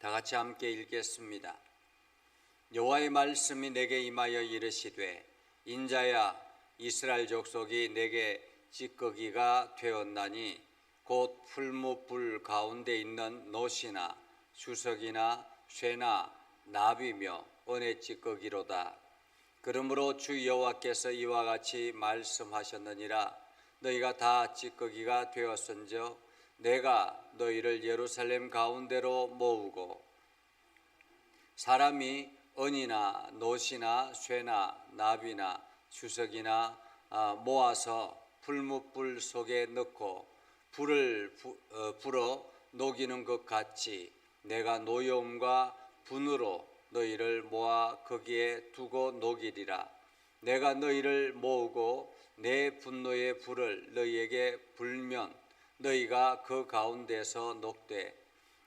다 같이 함께 읽겠습니다. 여호와의 말씀이 내게 임하여 이르시되 인자야 이스라엘 족속이 내게 찌꺼기가 되었나니 곧 풀무불 가운데 있는 놋이나 주석이나 쇠나 나비며 은의 찌꺼기로다. 그러므로 주 여호와께서 이와 같이 말씀하셨느니라. 너희가 다 찌꺼기가 되었은즉 내가 너희를 예루살렘 가운데로 모으고 사람이 은이나 놋이나 쇠나 나비나 주석이나 모아서 풀무불 속에 넣고 불을 불어 녹이는 것 같이 내가 노여움과 분으로 너희를 모아 거기에 두고 녹이리라. 내가 너희를 모으고 내 분노의 불을 너희에게 불면 너희가 그 가운데서 녹되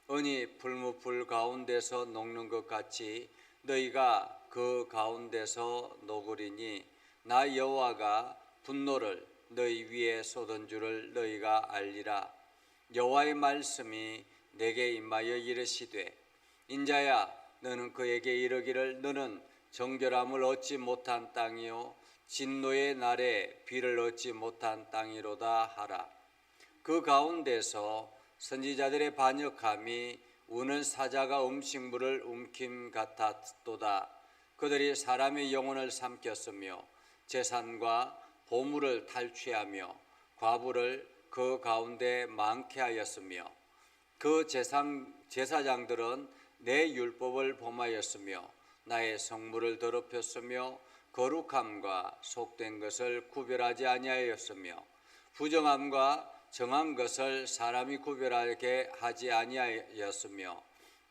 은이 풀무불 가운데서 녹는 것 같이 너희가 그 가운데서 녹으리니 나 여호와가 분노를 너희 위에 쏟은 줄을 너희가 알리라. 여호와의 말씀이 내게 임하여 이르시되 인자야 너는 그에게 이르기를 너는 정결함을 얻지 못한 땅이요 진노의 날에 비를 얻지 못한 땅이로다 하라. 그 가운데서 선지자들의 반역함이 우는 사자가 음식물을 움킴 같았도다. 그들이 사람의 영혼을 삼켰으며 재산과 보물을 탈취하며 과부를 그 가운데 많게 하였으며 그 제사장들은 내 율법을 범하였으며 나의 성물을 더럽혔으며 거룩함과 속된 것을 구별하지 아니하였으며 부정함과 정한 것을 사람이 구별하게 하지 아니하였으며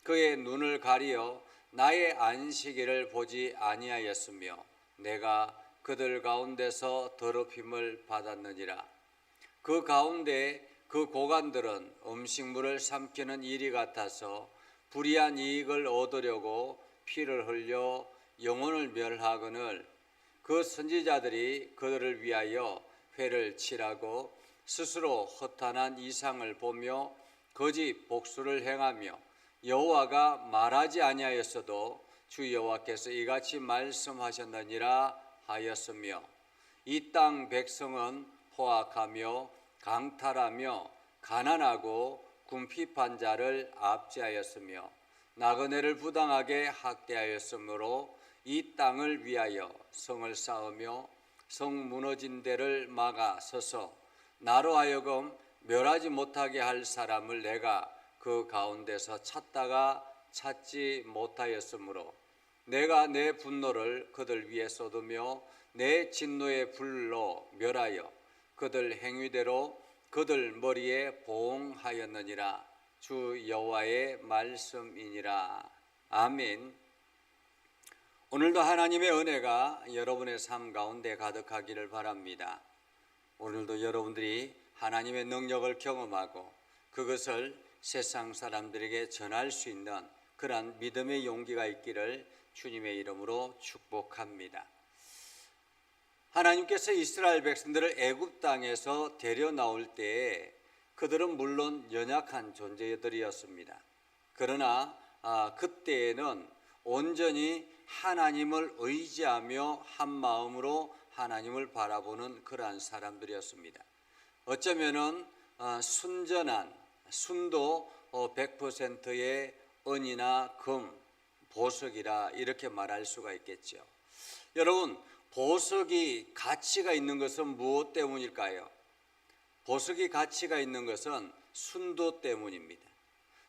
그의 눈을 가리어 나의 안식일을 보지 아니하였으며 내가 그들 가운데서 더럽힘을 받았느니라. 그 가운데 그 고관들은 음식물을 삼키는 일이 같아서 불의한 이익을 얻으려고 피를 흘려 영혼을 멸하거늘 그 선지자들이 그들을 위하여 회를 칠하고 스스로 허탄한 이상을 보며 거짓 복수를 행하며 여호와가 말하지 아니하였어도 주 여호와께서 이같이 말씀하셨느니라 하였으며 이 땅 백성은 포악하며 강탈하며 가난하고 궁핍한 자를 압제하였으며 나그네를 부당하게 학대하였으므로 이 땅을 위하여 성을 쌓으며 성 무너진 데를 막아 서서 나로 하여금 멸하지 못하게 할 사람을 내가 그 가운데서 찾다가 찾지 못하였으므로 내가 내 분노를 그들 위에 쏟으며 내 진노의 불로 멸하여 그들 행위대로 그들 머리에 보응하였느니라. 주 여호와의 말씀이니라. 아멘. 오늘도 하나님의 은혜가 여러분의 삶 가운데 가득하기를 바랍니다. 오늘도 여러분들이 하나님의 능력을 경험하고 그것을 세상 사람들에게 전할 수 있는 그러한 믿음의 용기가 있기를 주님의 이름으로 축복합니다. 하나님께서 이스라엘 백성들을 애굽 땅에서 데려 나올 때에 그들은 물론 연약한 존재들이었습니다. 그러나 그때에는 온전히 하나님을 의지하며 한 마음으로 하나님을 바라보는 그러한 사람들이었습니다. 어쩌면은 순전한 순도 100%의 은이나 금, 보석이라 이렇게 말할 수가 있겠죠. 여러분, 보석이 가치가 있는 것은 무엇 때문일까요? 보석이 가치가 있는 것은 순도 때문입니다.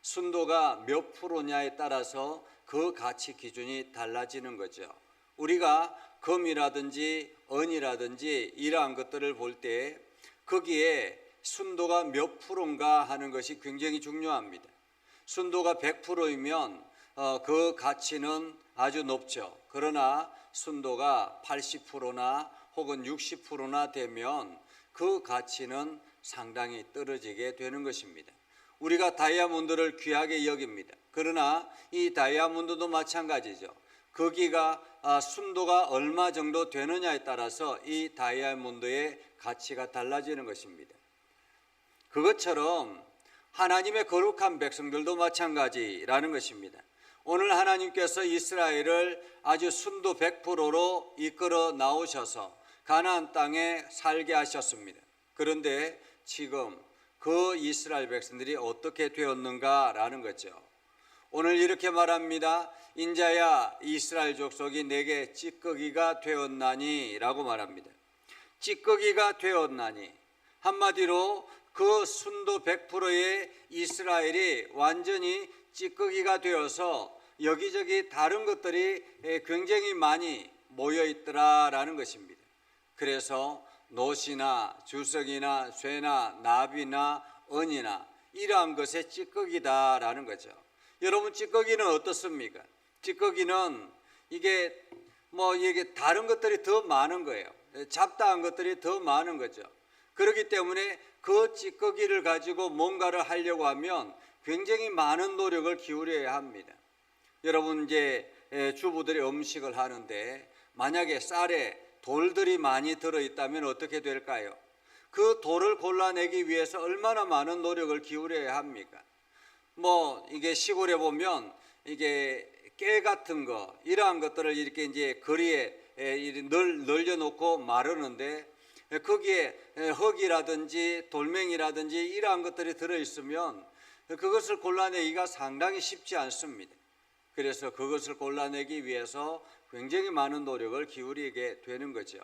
순도가 몇 프로냐에 따라서 그 가치 기준이 달라지는 거죠. 우리가 금이라든지 은이라든지 이러한 것들을 볼 때 거기에 순도가 몇 프로인가 하는 것이 굉장히 중요합니다. 순도가 100%이면 그 가치는 아주 높죠. 그러나 순도가 80%나 혹은 60%나 되면 그 가치는 상당히 떨어지게 되는 것입니다. 우리가 다이아몬드를 귀하게 여깁니다. 그러나 이 다이아몬드도 마찬가지죠. 거기가 순도가 얼마 정도 되느냐에 따라서 이 다이아몬드의 가치가 달라지는 것입니다. 그것처럼 하나님의 거룩한 백성들도 마찬가지라는 것입니다. 오늘 하나님께서 이스라엘을 아주 순도 100%로 이끌어 나오셔서 가나안 땅에 살게 하셨습니다. 그런데 지금 그 이스라엘 백성들이 어떻게 되었는가라는 거죠. 오늘 이렇게 말합니다. 인자야 이스라엘 족속이 내게 찌꺼기가 되었나니 라고 말합니다. 찌꺼기가 되었나니, 한마디로 그 순도 100%의 이스라엘이 완전히 찌꺼기가 되어서 여기저기 다른 것들이 굉장히 많이 모여 있더라라는 것입니다. 그래서 노시나 주석이나 쇠나 나비나 은이나 이러한 것의 찌꺼기다라는 거죠. 여러분, 찌꺼기는 어떻습니까? 찌꺼기는 이게 다른 것들이 더 많은 거예요. 잡다한 것들이 더 많은 거죠. 그렇기 때문에 그 찌꺼기를 가지고 뭔가를 하려고 하면 굉장히 많은 노력을 기울여야 합니다. 여러분, 이제 주부들이 음식을 하는데 만약에 쌀에 돌들이 많이 들어있다면 어떻게 될까요? 그 돌을 골라내기 위해서 얼마나 많은 노력을 기울여야 합니까? 이게 시골에 보면 이게 깨 같은 거, 이러한 것들을 이렇게 이제 거리에 널려놓고 마르는데, 거기에 흙이라든지 돌멩이라든지 이러한 것들이 들어있으면 그것을 골라내기가 상당히 쉽지 않습니다. 그래서 그것을 골라내기 위해서 굉장히 많은 노력을 기울이게 되는 거죠.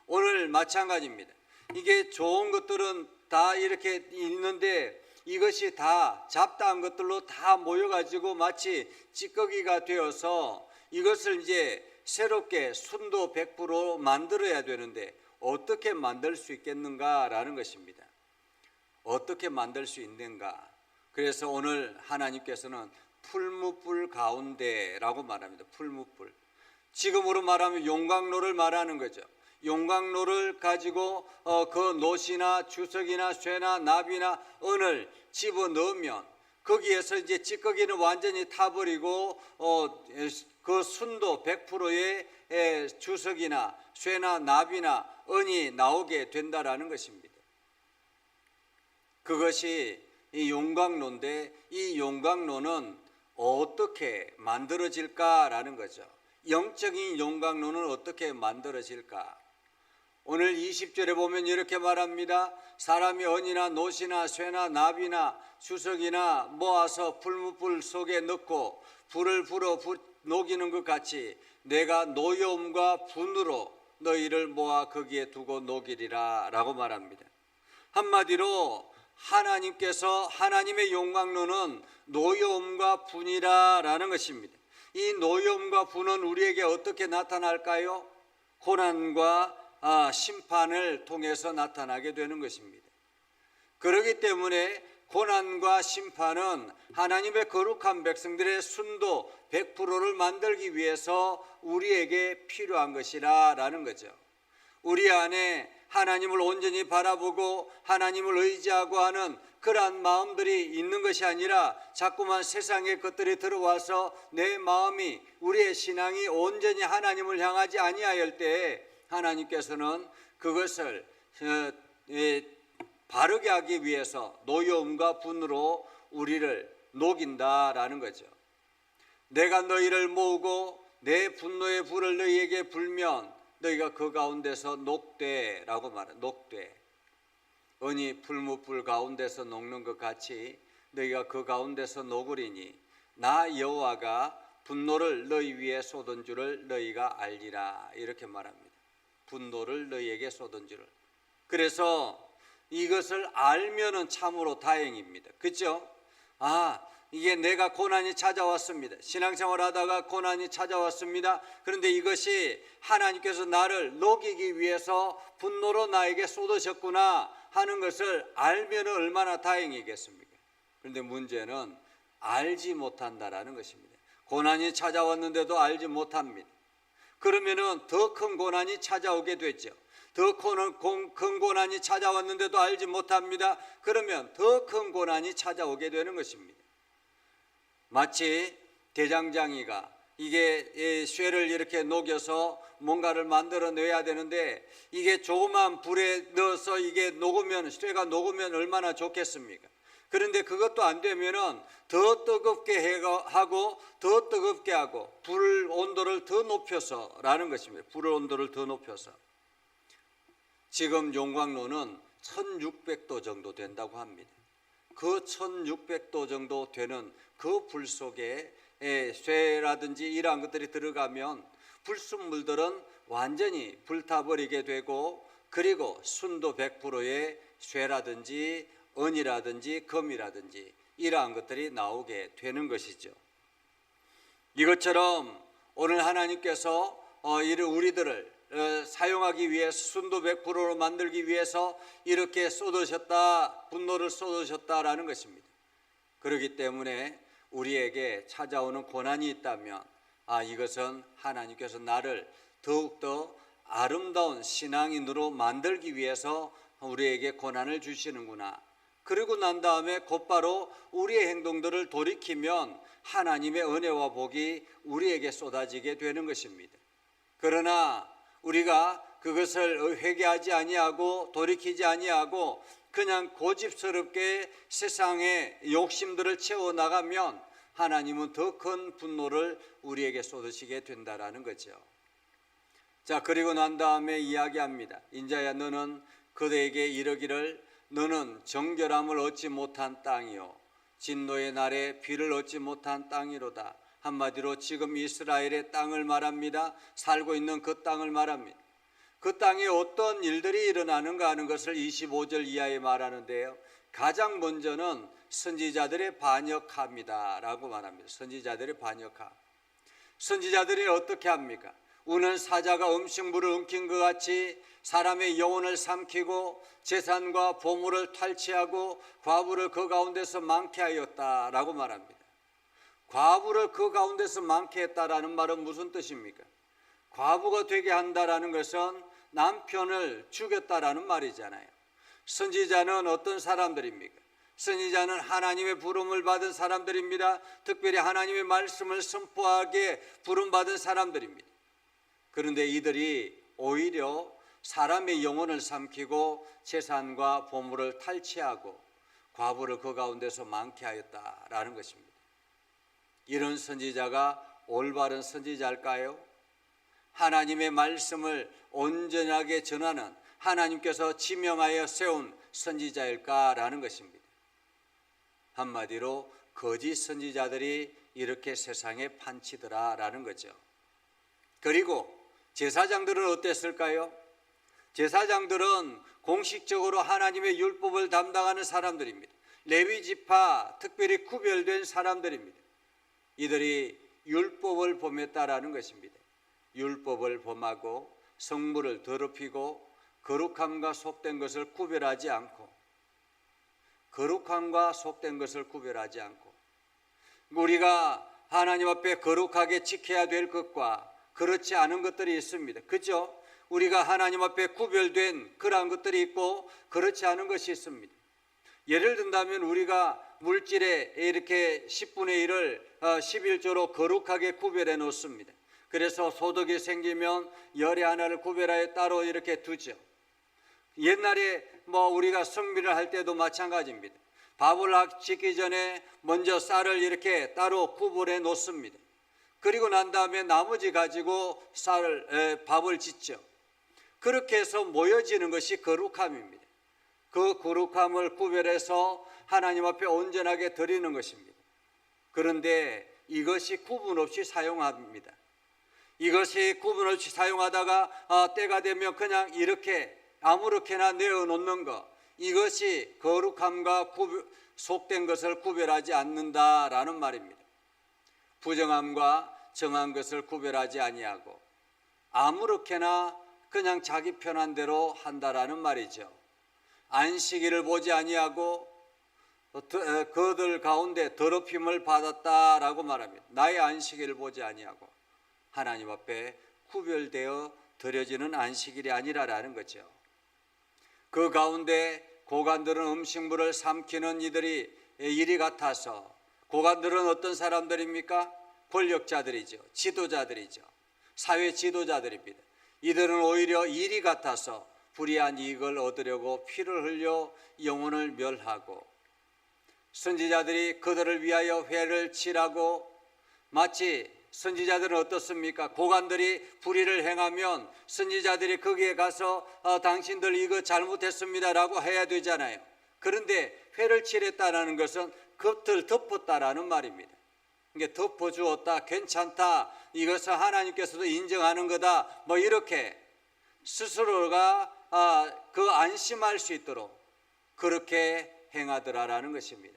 오늘 마찬가지입니다. 이게 좋은 것들은 다 이렇게 있는데 이것이 다 잡다한 것들로 다 모여가지고 마치 찌꺼기가 되어서 이것을 이제 새롭게 순도 100% 만들어야 되는데 어떻게 만들 수 있겠는가라는 것입니다. 어떻게 만들 수 있는가? 그래서 오늘 하나님께서는 풀무불 가운데라고 말합니다. 풀무불. 지금으로 말하면 용광로를 말하는 거죠. 용광로를 가지고 그 노시나 주석이나 쇠나 나비나 은을 집어넣으면 거기에서 이제 찌꺼기는 완전히 타버리고 그 순도 100%의 주석이나 쇠나 나비나 은이 나오게 된다라는 것입니다. 그것이 이 용광로인데, 이 용광로는 어떻게 만들어질까라는 거죠. 영적인 용광로는 어떻게 만들어질까? 오늘 20절에 보면 이렇게 말합니다. 사람이 은이나 노시나 쇠나 나비나 주석이나 모아서 풀무불 속에 넣고 불을 불어 녹이는 것 같이 내가 노여움과 분으로 너희를 모아 거기에 두고 녹이리라 라고 말합니다. 한마디로 하나님께서, 하나님의 용광로는 노여움과 분이라는 것입니다. 이 노여움과 분은 우리에게 어떻게 나타날까요? 고난과 심판을 통해서 나타나게 되는 것입니다. 그렇기 때문에 고난과 심판은 하나님의 거룩한 백성들의 순도 100%를 만들기 위해서 우리에게 필요한 것이라는 거죠. 우리 안에 하나님을 온전히 바라보고 하나님을 의지하고 하는 그러한 마음들이 있는 것이 아니라 자꾸만 세상의 것들이 들어와서 내 마음이, 우리의 신앙이 온전히 하나님을 향하지 아니하였을 때 하나님께서는 그것을 바르게 하기 위해서 노여움과 분으로 우리를 녹인다라는 거죠. 내가 너희를 모으고 내 분노의 불을 너희에게 불면 너희가 그 가운데서 녹되라고 말해. 녹되. 은이 풀무불 가운데서 녹는 것 같이 너희가 그 가운데서 녹으리니 나 여호와가 분노를 너희 위에 쏟은 줄을 너희가 알리라. 이렇게 말합니다. 분노를 너희에게 쏟은 줄을. 그래서 이것을 알면은 참으로 다행입니다. 그렇죠? 이게 내가 고난이 찾아왔습니다. 신앙생활 하다가 고난이 찾아왔습니다. 그런데 이것이 하나님께서 나를 녹이기 위해서 분노로 나에게 쏟으셨구나 하는 것을 알면 얼마나 다행이겠습니까? 그런데 문제는 알지 못한다라는 것입니다. 고난이 찾아왔는데도 알지 못합니다. 그러면은 더 큰 고난이 찾아오게 되죠. 더 큰 고난이 찾아왔는데도 알지 못합니다. 그러면 더 큰 고난이 찾아오게 되는 것입니다. 마치 대장장이가 이게 쇠를 이렇게 녹여서 뭔가를 만들어내야 되는데 이게 조그만 불에 넣어서 이게 녹으면, 쇠가 녹으면 얼마나 좋겠습니까? 그런데 그것도 안 되면은 더 뜨겁게 하고 더 뜨겁게 하고 불 온도를 더 높여서라는 것입니다. 불 온도를 더 높여서. 지금 용광로는 1600도 정도 된다고 합니다. 그 1600도 정도 되는 그 불 속에 쇠라든지 이러한 것들이 들어가면 불순물들은 완전히 불타버리게 되고, 그리고 순도 100%의 쇠라든지 은이라든지 금이라든지 이러한 것들이 나오게 되는 것이죠. 이것처럼 오늘 하나님께서 우리들을 사용하기 위해서 순도 100%로 만들기 위해서 이렇게 쏟으셨다, 분노를 쏟으셨다라는 것입니다. 그렇기 때문에 우리에게 찾아오는 고난이 있다면 이것은 하나님께서 나를 더욱더 아름다운 신앙인으로 만들기 위해서 우리에게 고난을 주시는구나. 그리고 난 다음에 곧바로 우리의 행동들을 돌이키면 하나님의 은혜와 복이 우리에게 쏟아지게 되는 것입니다. 그러나 우리가 그것을 회개하지 아니하고 돌이키지 아니하고 그냥 고집스럽게 세상의 욕심들을 채워나가면 하나님은 더 큰 분노를 우리에게 쏟으시게 된다라는 거죠. 자, 그리고 난 다음에 이야기합니다. 인자야, 너는 그대에게 이르기를 너는 정결함을 얻지 못한 땅이요 진노의 날에 비를 얻지 못한 땅이로다. 한마디로 지금 이스라엘의 땅을 말합니다. 살고 있는 그 땅을 말합니다. 그 땅에 어떤 일들이 일어나는가 하는 것을 25절 이하에 말하는데요, 가장 먼저는 선지자들의 반역함이다 라고 말합니다. 선지자들의 반역함. 선지자들이 어떻게 합니까? 우는 사자가 음식물을 엉킨 것 같이 사람의 영혼을 삼키고 재산과 보물을 탈취하고 과부를 그 가운데서 많게 하였다라고 말합니다. 과부를 그 가운데서 많게 했다라는 말은 무슨 뜻입니까? 과부가 되게 한다라는 것은 남편을 죽였다라는 말이잖아요. 선지자는 어떤 사람들입니까? 선지자는 하나님의 부름을 받은 사람들입니다. 특별히 하나님의 말씀을 선포하게 부름받은 사람들입니다. 그런데 이들이 오히려 사람의 영혼을 삼키고 재산과 보물을 탈취하고 과부를 그 가운데서 많게 하였다라는 것입니다. 이런 선지자가 올바른 선지자일까요? 하나님의 말씀을 온전하게 전하는 하나님께서 지명하여 세운 선지자일까라는 것입니다. 한마디로 거짓 선지자들이 이렇게 세상에 판치더라라는 거죠. 그리고 제사장들은 어땠을까요? 제사장들은 공식적으로 하나님의 율법을 담당하는 사람들입니다. 레위 지파 특별히 구별된 사람들입니다. 이들이 율법을 범했다라는 것입니다. 율법을 범하고 성물을 더럽히고 거룩함과 속된 것을 구별하지 않고 우리가 하나님 앞에 거룩하게 지켜야 될 것과 그렇지 않은 것들이 있습니다. 그죠? 우리가 하나님 앞에 구별된 그러한 것들이 있고 그렇지 않은 것이 있습니다. 예를 든다면 우리가 물질에 이렇게 10분의 1을 11조로 거룩하게 구별해 놓습니다. 그래서 소득이 생기면 열의 하나를 구별하여 따로 이렇게 두죠. 옛날에 우리가 성미를 할 때도 마찬가지입니다. 밥을 짓기 전에 먼저 쌀을 이렇게 따로 구분해 놓습니다. 그리고 난 다음에 나머지 가지고 밥을 짓죠. 그렇게 해서 모여지는 것이 거룩함입니다. 그 거룩함을 구별해서 하나님 앞에 온전하게 드리는 것입니다. 그런데 이것이 구분 없이 사용합니다. 이것이 구분 없이 사용하다가 때가 되면 그냥 이렇게 아무렇게나 내어놓는 것, 이것이 거룩함과 속된 것을 구별하지 않는다라는 말입니다. 부정함과 정한 것을 구별하지 아니하고 아무렇게나 그냥 자기 편한 대로 한다라는 말이죠. 안식일을 보지 아니하고 그들 가운데 더럽힘을 받았다라고 말합니다. 나의 안식일을 보지 아니하고 하나님 앞에 구별되어 드려지는 안식일이 아니라라는 거죠. 그 가운데 고관들은 음식물을 삼키는 일이 같아서, 고관들은 어떤 사람들입니까? 권력자들이죠. 지도자들이죠. 사회 지도자들입니다. 이들은 오히려 일이 같아서 불의한 이익을 얻으려고 피를 흘려 영혼을 멸하고 선지자들이 그들을 위하여 회를 치라고, 마치 선지자들은 어떻습니까? 고관들이 불의를 행하면 선지자들이 거기에 가서 당신들 이거 잘못했습니다라고 해야 되잖아요. 그런데 회를 치랬다는 것은 겉을 덮었다라는 말입니다. 이게 덮어주었다, 괜찮다, 이것은 하나님께서도 인정하는 거다, 뭐 이렇게 스스로가 그 안심할 수 있도록 그렇게 행하더라라는 것입니다.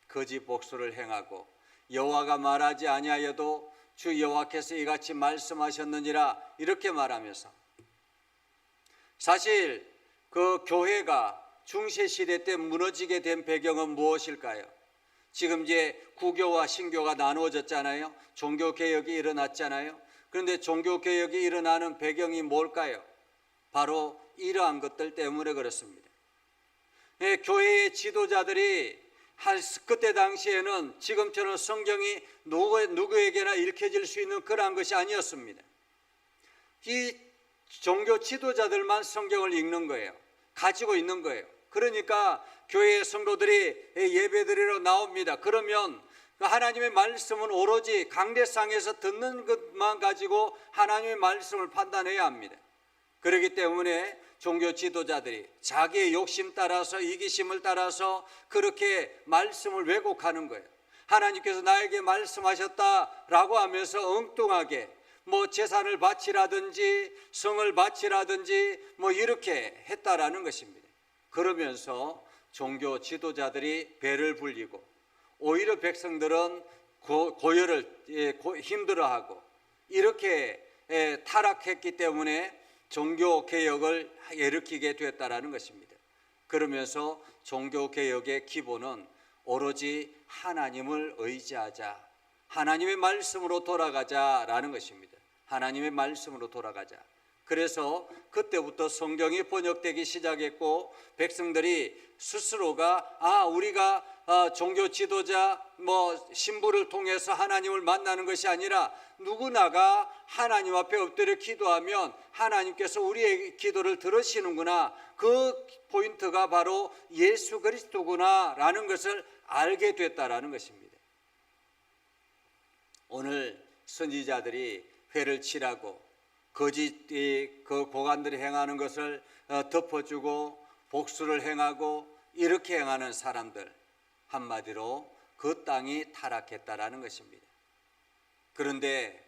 거짓 복수를 행하고 여호와가 말하지 아니하여도 주 여호와께서 이같이 말씀하셨느니라 이렇게 말하면서, 사실 그 교회가 중세시대 때 무너지게 된 배경은 무엇일까요? 지금 이제 구교와 신교가 나누어졌잖아요. 종교개혁이 일어났잖아요. 그런데 종교개혁이 일어나는 배경이 뭘까요? 바로 이러한 것들 때문에 그렇습니다. 교회의 지도자들이 그때 당시에는 지금처럼 성경이 누구에게나 읽혀질 수 있는 그러한 것이 아니었습니다. 이 종교 지도자들만 성경을 읽는 거예요. 가지고 있는 거예요. 그러니까 교회의 성도들이 예배드리러 나옵니다. 그러면 하나님의 말씀은 오로지 강대상에서 듣는 것만 가지고 하나님의 말씀을 판단해야 합니다. 그렇기 때문에 종교 지도자들이 자기의 욕심 따라서, 이기심을 따라서 그렇게 말씀을 왜곡하는 거예요. 하나님께서 나에게 말씀하셨다라고 하면서 엉뚱하게 뭐 재산을 바치라든지 성을 바치라든지 뭐 이렇게 했다라는 것입니다. 그러면서 종교 지도자들이 배를 불리고 오히려 백성들은 고열을 힘들어하고 이렇게 타락했기 때문에 종교개혁을 일으키게 됐다라는 것입니다. 그러면서 종교개혁의 기본은 오로지 하나님을 의지하자, 하나님의 말씀으로 돌아가자라는 것입니다. 하나님의 말씀으로 돌아가자. 그래서 그때부터 성경이 번역되기 시작했고 백성들이 스스로가 우리가 종교 지도자 신부를 통해서 하나님을 만나는 것이 아니라 누구나가 하나님 앞에 엎드려 기도하면 하나님께서 우리의 기도를 들으시는구나, 그 포인트가 바로 예수 그리스도구나 라는 것을 알게 됐다라는 것입니다. 오늘 선지자들이 회를 치라고 거짓 그 고관들이 행하는 것을 덮어주고 복수를 행하고 이렇게 행하는 사람들, 한마디로 그 땅이 타락했다라는 것입니다. 그런데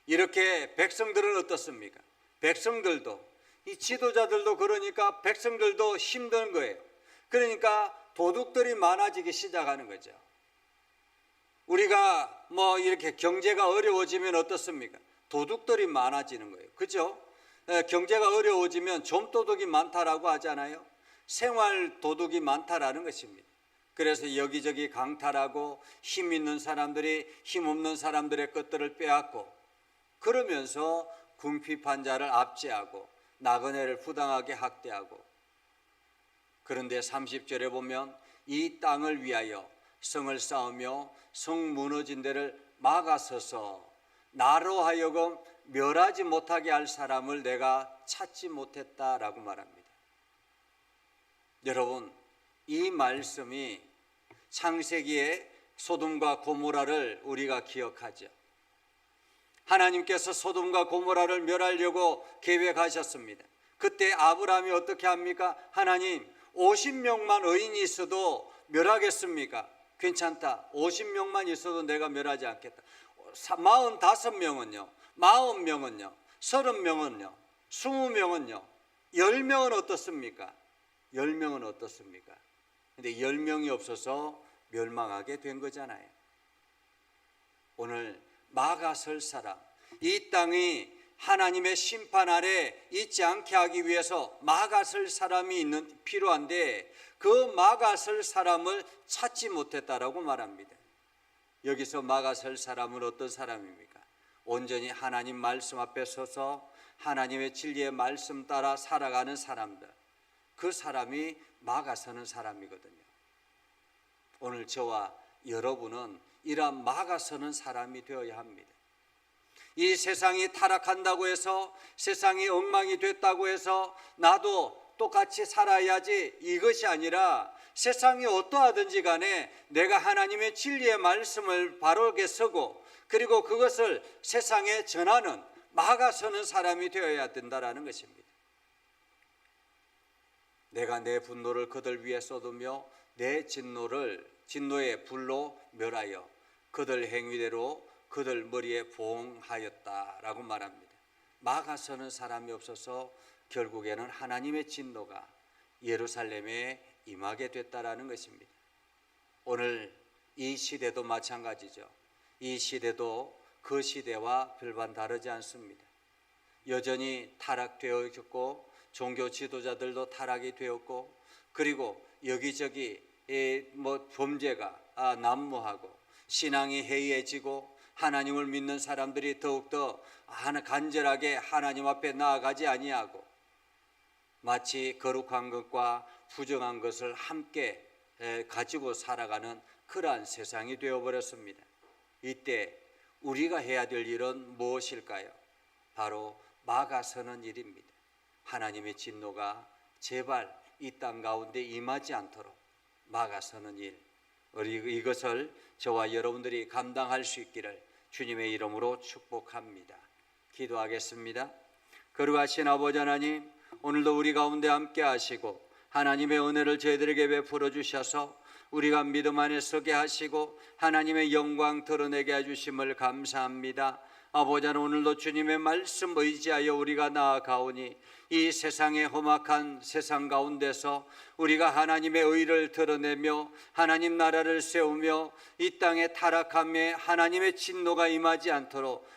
이렇게 백성들은 어떻습니까? 백성들도, 이 지도자들도 그러니까 백성들도 힘든 거예요. 그러니까 도둑들이 많아지기 시작하는 거죠. 우리가 이렇게 경제가 어려워지면 어떻습니까? 도둑들이 많아지는 거예요. 그죠? 경제가 어려워지면 좀도둑이 많다라고 하잖아요. 생활 도둑이 많다라는 것입니다. 그래서 여기저기 강탈하고 힘 있는 사람들이 힘 없는 사람들의 것들을 빼앗고, 그러면서 궁핍한 자를 압제하고 나그네를 부당하게 학대하고. 그런데 30절에 보면 이 땅을 위하여 성을 쌓으며 성 무너진 데를 막아서서 나로 하여금 멸하지 못하게 할 사람을 내가 찾지 못했다라고 말합니다. 여러분, 이 말씀이 창세기의 소돔과 고모라를 우리가 기억하죠. 하나님께서 소돔과 고모라를 멸하려고 계획하셨습니다. 그때 아브라함이 어떻게 합니까? 하나님, 50명만 의인이 있어도 멸하겠습니까? 괜찮다. 50명만 있어도 내가 멸하지 않겠다. 45명은요, 40명은요, 30명은요, 20명은요, 10명은 어떻습니까? 10명은 어떻습니까? 근데 10명이 없어서 멸망하게 된 거잖아요. 오늘 막아설 사람, 이 땅이 하나님의 심판 아래 있지 않게 하기 위해서 막아설 사람이 필요한데 그 막아설 사람을 찾지 못했다라고 말합니다. 여기서 막아설 사람은 어떤 사람입니까? 온전히 하나님 말씀 앞에 서서 하나님의 진리의 말씀 따라 살아가는 사람들, 그 사람이 막아서는 사람이거든요. 오늘 저와 여러분은 이러한 막아서는 사람이 되어야 합니다. 이 세상이 타락한다고 해서, 세상이 엉망이 됐다고 해서 나도 똑같이 살아야지, 이것이 아니라 세상이 어떠하든지 간에 내가 하나님의 진리의 말씀을 바르게 서고 그리고 그것을 세상에 전하는 막아서는 사람이 되어야 된다라는 것입니다. 내가 내 분노를 그들 위에 쏟으며 내 진노의 불로 멸하여 그들 행위대로 그들 머리에 보응하였다라고 말합니다. 막아서는 사람이 없어서 결국에는 하나님의 진노가 예루살렘에 임하게 됐다라는 것입니다. 오늘 이 시대도 마찬가지죠. 이 시대도 그 시대와 별반 다르지 않습니다. 여전히 타락되어 있고 종교 지도자들도 타락이 되었고 그리고 여기저기 범죄가 난무하고 신앙이 해이해지고 하나님을 믿는 사람들이 더욱더 간절하게 하나님 앞에 나아가지 아니하고 마치 거룩한 것과 부정한 것을 함께 가지고 살아가는 그러한 세상이 되어버렸습니다. 이때 우리가 해야 될 일은 무엇일까요? 바로 막아서는 일입니다. 하나님의 진노가 제발 이 땅 가운데 임하지 않도록 막아서는 일, 이것을 저와 여러분들이 감당할 수 있기를 주님의 이름으로 축복합니다. 기도하겠습니다. 거룩하신 아버지 하나님, 오늘도 우리 가운데 함께 하시고 하나님의 은혜를 저희들에게 베풀어 주셔서 우리가 믿음 안에 서게 하시고 하나님의 영광 드러내게 해주심을 감사합니다. 아버지 하나님, 오늘도 주님의 말씀 의지하여 우리가 나아가오니 이 세상의 험악한 세상 가운데서 우리가 하나님의 의를 드러내며 하나님 나라를 세우며 이 땅의 타락함에 하나님의 진노가 임하지 않도록